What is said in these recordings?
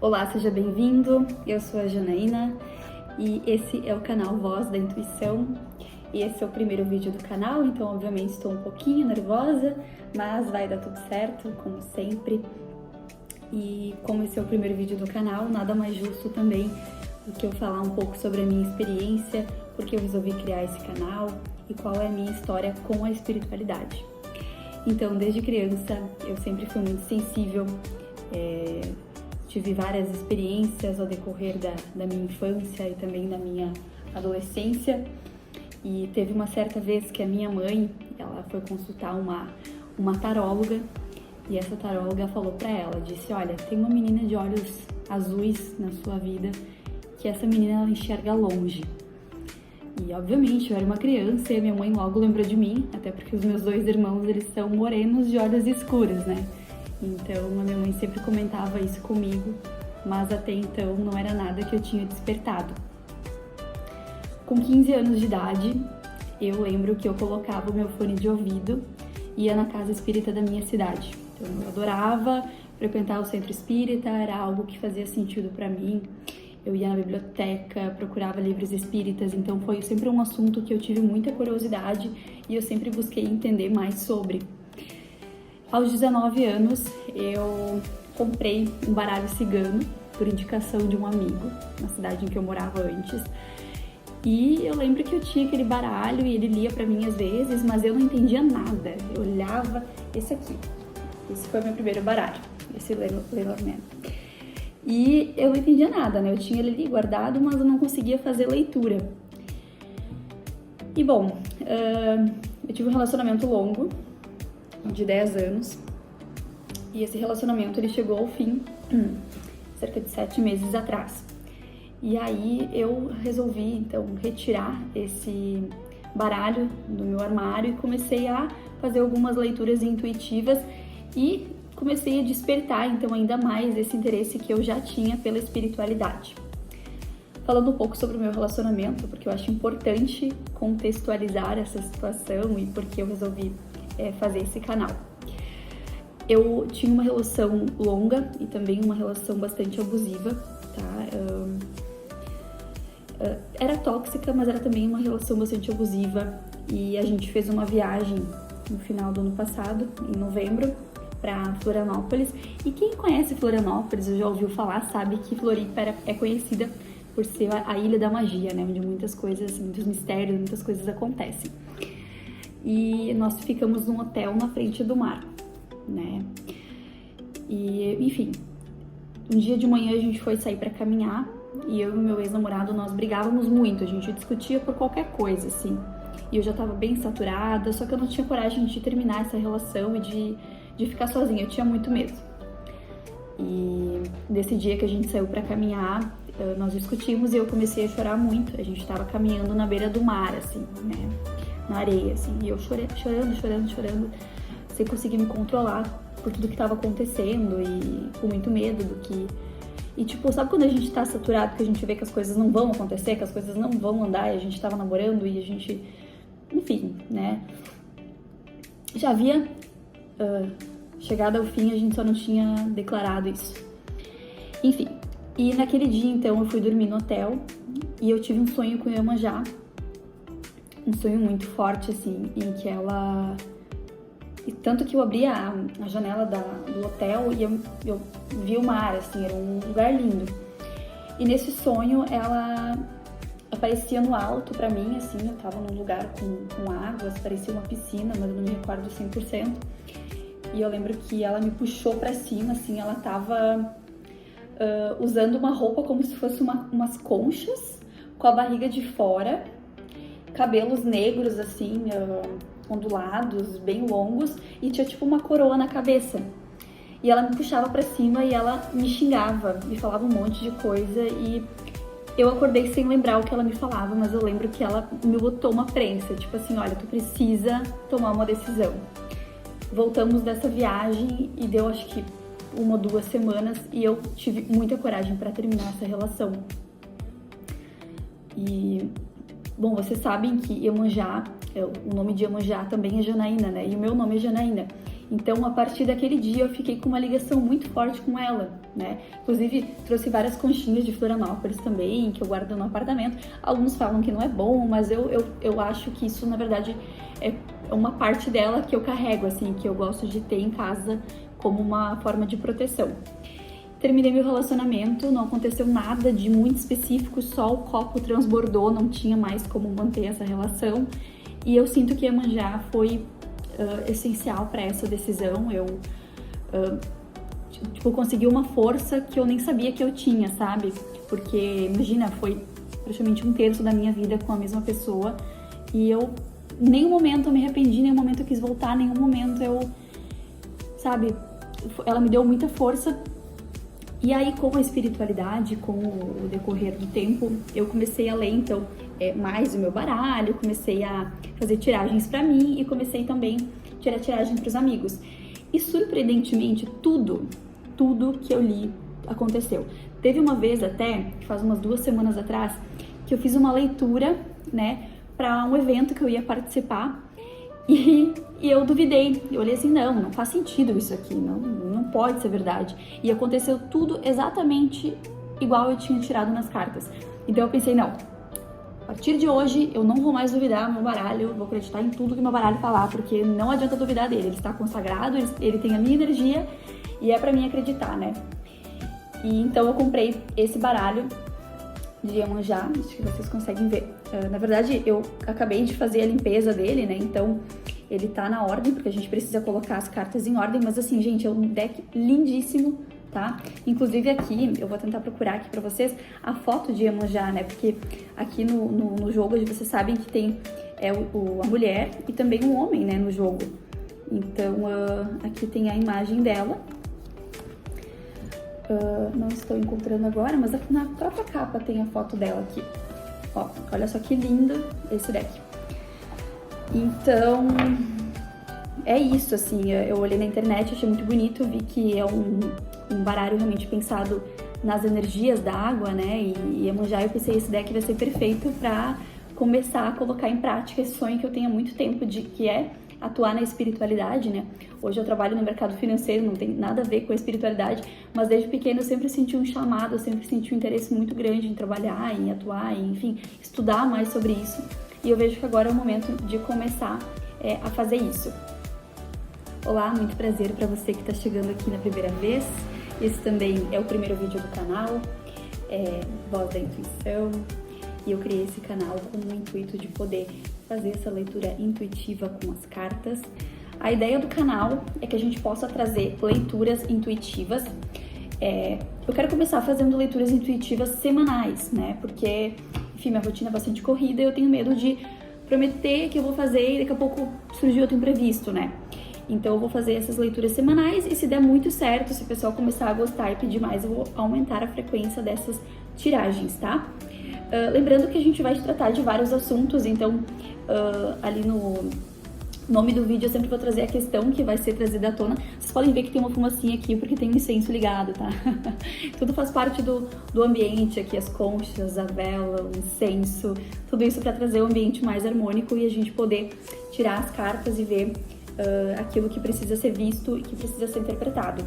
Olá, seja bem-vindo. Eu sou a Janaína e esse é o canal Voz da Intuição. E esse é o primeiro vídeo do canal, então obviamente estou um pouquinho nervosa, mas vai dar tudo certo, como sempre. E como esse é o primeiro vídeo do canal, nada mais justo também do que eu falar um pouco sobre a minha experiência, porque eu resolvi criar esse canal e qual é a minha história com a espiritualidade. Então, desde criança, eu sempre fui muito sensível, tive várias experiências ao decorrer da minha infância e também da minha adolescência. E teve uma certa vez que a minha mãe, ela foi consultar uma taróloga, e essa taróloga falou pra ela, disse, olha, tem uma menina de olhos azuis na sua vida, que essa menina ela enxerga longe. E obviamente eu era uma criança e a minha mãe logo lembrou de mim, até porque os meus dois irmãos, eles são morenos de olhos escuros, né? Então a minha mãe sempre comentava isso comigo, mas até então não era nada que eu tinha despertado. Com 15 anos de idade, eu lembro que eu colocava o meu fone de ouvido e ia na casa espírita da minha cidade. Então eu adorava frequentar o centro espírita, era algo que fazia sentido para mim. Eu ia na biblioteca, procurava livros espíritas, então foi sempre um assunto que eu tive muita curiosidade e eu sempre busquei entender mais sobre. Aos 19 anos, eu comprei um baralho cigano por indicação de um amigo, na cidade em que eu morava antes. E eu lembro que eu tinha aquele baralho e ele lia pra mim às vezes, mas eu não entendia nada. Eu olhava, esse aqui. Esse foi meu primeiro baralho, esse Lenormand. E eu não entendia nada, né? Eu tinha ele ali guardado, mas eu não conseguia fazer leitura. E bom, eu tive um relacionamento longo, de 10 anos. E esse relacionamento, ele chegou ao fim, cerca de 7 meses atrás. E aí eu resolvi, então, retirar esse baralho do meu armário e comecei a fazer algumas leituras intuitivas e comecei a despertar, então, ainda mais esse interesse que eu já tinha pela espiritualidade. Falando um pouco sobre o meu relacionamento, porque eu acho importante contextualizar essa situação e porque eu resolvi fazer esse canal. Eu tinha uma relação longa e também uma relação bastante abusiva, tá? Era tóxica, mas era também uma relação bastante abusiva e a gente fez uma viagem no final do ano passado, em novembro, para Florianópolis. E quem conhece Florianópolis, ou já ouviu falar, sabe que Floripa é conhecida por ser a ilha da magia, né? Onde muitas coisas, muitos mistérios, muitas coisas acontecem. E nós ficamos num hotel na frente do mar, né? E, enfim, um dia de manhã a gente foi sair para caminhar e eu e meu ex-namorado, nós brigávamos muito, a gente discutia por qualquer coisa, assim. E eu já tava bem saturada, só que eu não tinha coragem de terminar essa relação e de ficar sozinha, eu tinha muito medo. E nesse dia que a gente saiu para caminhar, nós discutimos e eu comecei a chorar muito. A gente tava caminhando na beira do mar, assim, né? Na areia, assim, e eu chorando, sem conseguir me controlar por tudo que tava acontecendo e com muito medo do que... E tipo, sabe quando a gente tá saturado, que a gente vê que as coisas não vão acontecer, que as coisas não vão andar, e a gente tava namorando e a gente... Enfim, né? Já havia chegado ao fim, a gente só não tinha declarado isso. Enfim, e naquele dia, então, eu fui dormir no hotel e eu tive um sonho com Iemanjá. Um sonho muito forte, assim, em que ela... E tanto que eu abri a janela do hotel e eu vi o mar, assim, era um lugar lindo. E nesse sonho, ela aparecia no alto pra mim, assim, eu tava num lugar com águas, parecia uma piscina, mas eu não me recordo 100%. E eu lembro que ela me puxou pra cima, assim, ela tava usando uma roupa como se fosse umas conchas, com a barriga de fora, cabelos negros, assim, ondulados, bem longos, e tinha tipo uma coroa na cabeça. E ela me puxava pra cima e ela me xingava, me falava um monte de coisa e eu acordei sem lembrar o que ela me falava, mas eu lembro que ela me botou uma prensa, tipo assim, olha, tu precisa tomar uma decisão. Voltamos dessa viagem e deu acho que 1 ou 2 semanas e eu tive muita coragem pra terminar essa relação. E, bom, vocês sabem que Iemanjá, o nome de Iemanjá também é Janaína, né? E o meu nome é Janaína. Então, a partir daquele dia, eu fiquei com uma ligação muito forte com ela, né? Inclusive, trouxe várias conchinhas de Florianópolis também, que eu guardo no apartamento. Alguns falam que não é bom, mas eu acho que isso, na verdade, é uma parte dela que eu carrego, assim, que eu gosto de ter em casa como uma forma de proteção. Terminei meu relacionamento, não aconteceu nada de muito específico, só o copo transbordou, não tinha mais como manter essa relação. E eu sinto que Iemanjá foi essencial para essa decisão. Eu consegui uma força que eu nem sabia que eu tinha, sabe? Porque, imagina, foi praticamente 1/3 da minha vida com a mesma pessoa e eu, em nenhum momento eu me arrependi, em nenhum momento eu quis voltar, em nenhum momento sabe? Ela me deu muita força. E aí, com a espiritualidade, com o decorrer do tempo, eu comecei a ler, então, mais o meu baralho, comecei a fazer tiragens pra mim e comecei também a tirar tiragem pros amigos. E, surpreendentemente, tudo que eu li aconteceu. Teve uma vez até, faz umas 2 semanas atrás, que eu fiz uma leitura, né, pra um evento que eu ia participar e eu duvidei. Eu olhei assim, não faz sentido isso aqui, não pode ser verdade. E aconteceu tudo exatamente igual eu tinha tirado nas cartas. Então eu pensei, não, a partir de hoje eu não vou mais duvidar do meu baralho, eu vou acreditar em tudo que meu baralho falar, porque não adianta duvidar dele, ele está consagrado, ele tem a minha energia e é pra mim acreditar, né? E então eu comprei esse baralho de Iemanjá, acho que vocês conseguem ver. Na verdade, eu acabei de fazer a limpeza dele, né? Então, ele tá na ordem, porque a gente precisa colocar as cartas em ordem. Mas assim, gente, é um deck lindíssimo, tá? Inclusive aqui, eu vou tentar procurar aqui pra vocês a foto de Iemanjá, né? Porque aqui no jogo, vocês sabem que tem a mulher e também um homem, né? No jogo. Então, aqui tem a imagem dela. Não estou encontrando agora, mas na própria capa tem a foto dela aqui. Ó, olha só que lindo esse deck. Então, é isso, assim, eu olhei na internet, achei muito bonito, vi que é um baralho realmente pensado nas energias da água, né, e Iemanjá, eu pensei, esse deck vai ser perfeito pra começar a colocar em prática esse sonho que eu tenho há muito tempo, que é atuar na espiritualidade, né? Hoje eu trabalho no mercado financeiro, não tem nada a ver com a espiritualidade, mas desde pequeno eu sempre senti um chamado, eu sempre senti um interesse muito grande em trabalhar, em atuar, enfim, estudar mais sobre isso. E eu vejo que agora é o momento de começar a fazer isso. Olá, muito prazer para você que está chegando aqui na primeira vez. Esse também é o primeiro vídeo do canal, Voz da Intuição. E eu criei esse canal com o intuito de poder fazer essa leitura intuitiva com as cartas. A ideia do canal é que a gente possa trazer leituras intuitivas. Eu quero começar fazendo leituras intuitivas semanais, né? Porque, enfim, minha rotina é bastante corrida e eu tenho medo de prometer que eu vou fazer e daqui a pouco surgir outro imprevisto, né? Então eu vou fazer essas leituras semanais e se der muito certo, se o pessoal começar a gostar e pedir mais, eu vou aumentar a frequência dessas tiragens, tá? Lembrando que a gente vai tratar de vários assuntos, então ali no nome do vídeo eu sempre vou trazer a questão que vai ser trazida à tona. Vocês podem ver que tem uma fumacinha aqui porque tem um incenso ligado, tá? Tudo faz parte do ambiente aqui, as conchas, a vela, o incenso, tudo isso para trazer um ambiente mais harmônico e a gente poder tirar as cartas e ver aquilo que precisa ser visto e que precisa ser interpretado.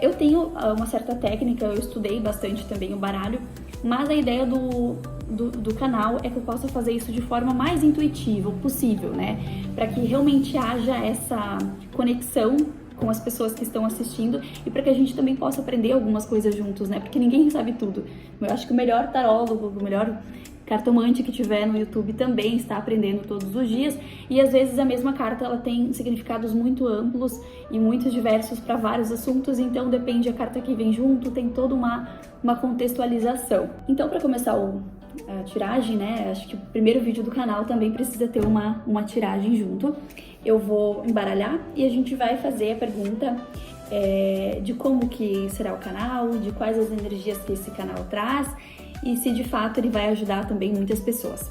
Eu tenho uma certa técnica, eu estudei bastante também o baralho, mas a ideia do canal é que eu possa fazer isso de forma mais intuitiva possível, né? Para que realmente haja essa conexão com as pessoas que estão assistindo e para que a gente também possa aprender algumas coisas juntos, né? Porque ninguém sabe tudo. Eu acho que o melhor tarólogo, o melhor cartomante que tiver no YouTube também está aprendendo todos os dias e às vezes a mesma carta ela tem significados muito amplos e muito diversos para vários assuntos, então depende a carta que vem junto, tem toda uma contextualização. Então para começar a tiragem, né, acho que o primeiro vídeo do canal também precisa ter uma tiragem junto. Eu vou embaralhar e a gente vai fazer a pergunta de como que será o canal, de quais as energias que esse canal traz e se de fato ele vai ajudar também muitas pessoas.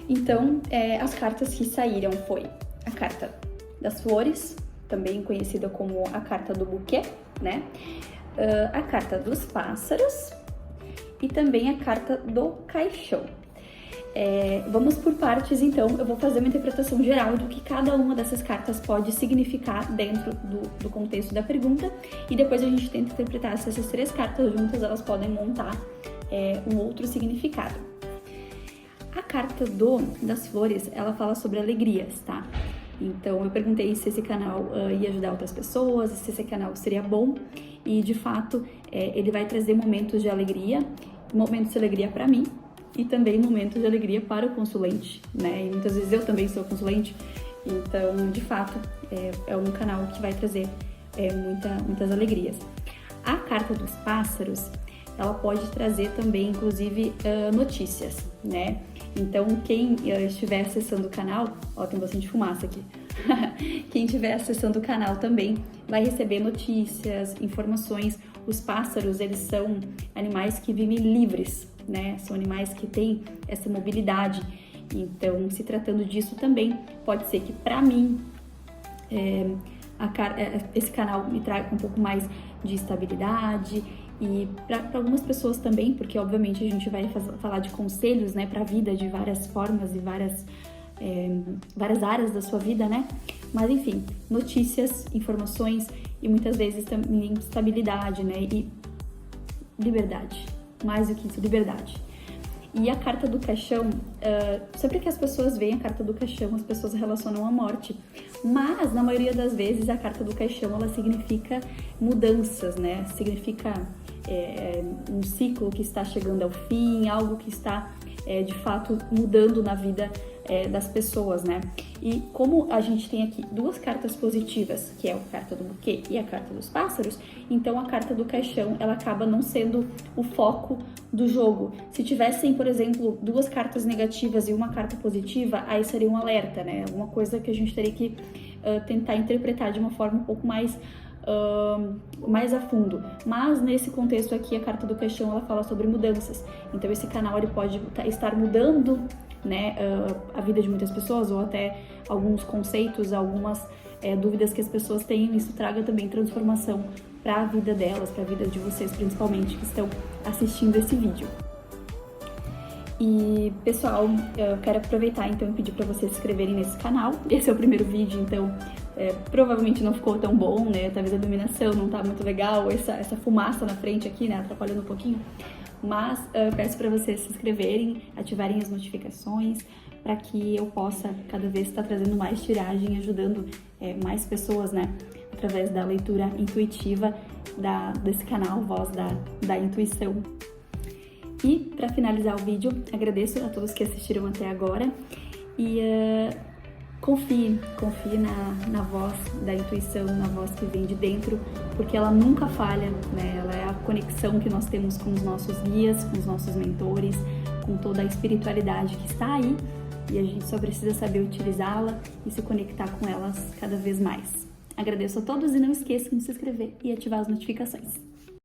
Então, as cartas que saíram foi a carta das flores, também conhecida como a carta do buquê, né? A carta dos pássaros e também a carta do caixão. Vamos por partes, então. Eu vou fazer uma interpretação geral do que cada uma dessas cartas pode significar dentro do contexto da pergunta, e depois a gente tenta interpretar se essas 3 cartas juntas elas podem montar um outro significado. A carta das flores, ela fala sobre alegrias, tá? Então eu perguntei se esse canal ia ajudar outras pessoas, se esse canal seria bom, e de fato ele vai trazer momentos de alegria para mim, e também momentos de alegria para o consulente, né? E muitas vezes eu também sou consulente, então, de fato, é um canal que vai trazer muitas alegrias. A carta dos pássaros, ela pode trazer também, inclusive, notícias, né? Então, quem estiver acessando o canal, tem bastante fumaça aqui. Quem estiver acessando o canal também vai receber notícias, informações. Os pássaros, eles são animais que vivem livres, né? São animais que têm essa mobilidade. Então, se tratando disso também, pode ser que para mim esse canal me traga um pouco mais de estabilidade, e para algumas pessoas também, porque obviamente a gente vai falar de conselhos, né, para a vida de várias formas e várias áreas da sua vida, né? Mas enfim, notícias, informações e muitas vezes também estabilidade, né? E liberdade, mais do que isso, liberdade. E a carta do caixão, sempre que as pessoas veem a carta do caixão, as pessoas relacionam a morte. Mas, na maioria das vezes, a carta do caixão, ela significa mudanças, né? Significa um ciclo que está chegando ao fim, algo que está, de fato, mudando na vida das pessoas, né? E como a gente tem aqui 2 cartas positivas, que é a carta do buquê e a carta dos pássaros, então a carta do caixão, ela acaba não sendo o foco do jogo. Se tivessem, por exemplo, 2 cartas negativas e uma carta positiva, aí seria um alerta, né? Alguma coisa que a gente teria que tentar interpretar de uma forma um pouco mais a fundo. Mas nesse contexto aqui, a carta do caixão, ela fala sobre mudanças. Então esse canal, ele pode estar mudando, né, a vida de muitas pessoas, ou até alguns conceitos, algumas dúvidas que as pessoas têm. Isso traga também transformação para a vida delas, para a vida de vocês, principalmente, que estão assistindo esse vídeo. E, pessoal, eu quero aproveitar então e pedir para vocês se inscreverem nesse canal. Esse é o primeiro vídeo, então provavelmente não ficou tão bom, né? Talvez a iluminação não tá muito legal, essa fumaça na frente aqui, né, atrapalhando um pouquinho. Mas eu peço para vocês se inscreverem, ativarem as notificações, para que eu possa cada vez estar trazendo mais tiragem, ajudando mais pessoas, né, através da leitura intuitiva desse canal Voz da Intuição. E para finalizar o vídeo, agradeço a todos que assistiram até agora e confie na voz da intuição, na voz que vem de dentro, porque ela nunca falha, né? Ela é a conexão que nós temos com os nossos guias, com os nossos mentores, com toda a espiritualidade que está aí, e a gente só precisa saber utilizá-la e se conectar com elas cada vez mais. Agradeço a todos e não esqueçam de se inscrever e ativar as notificações.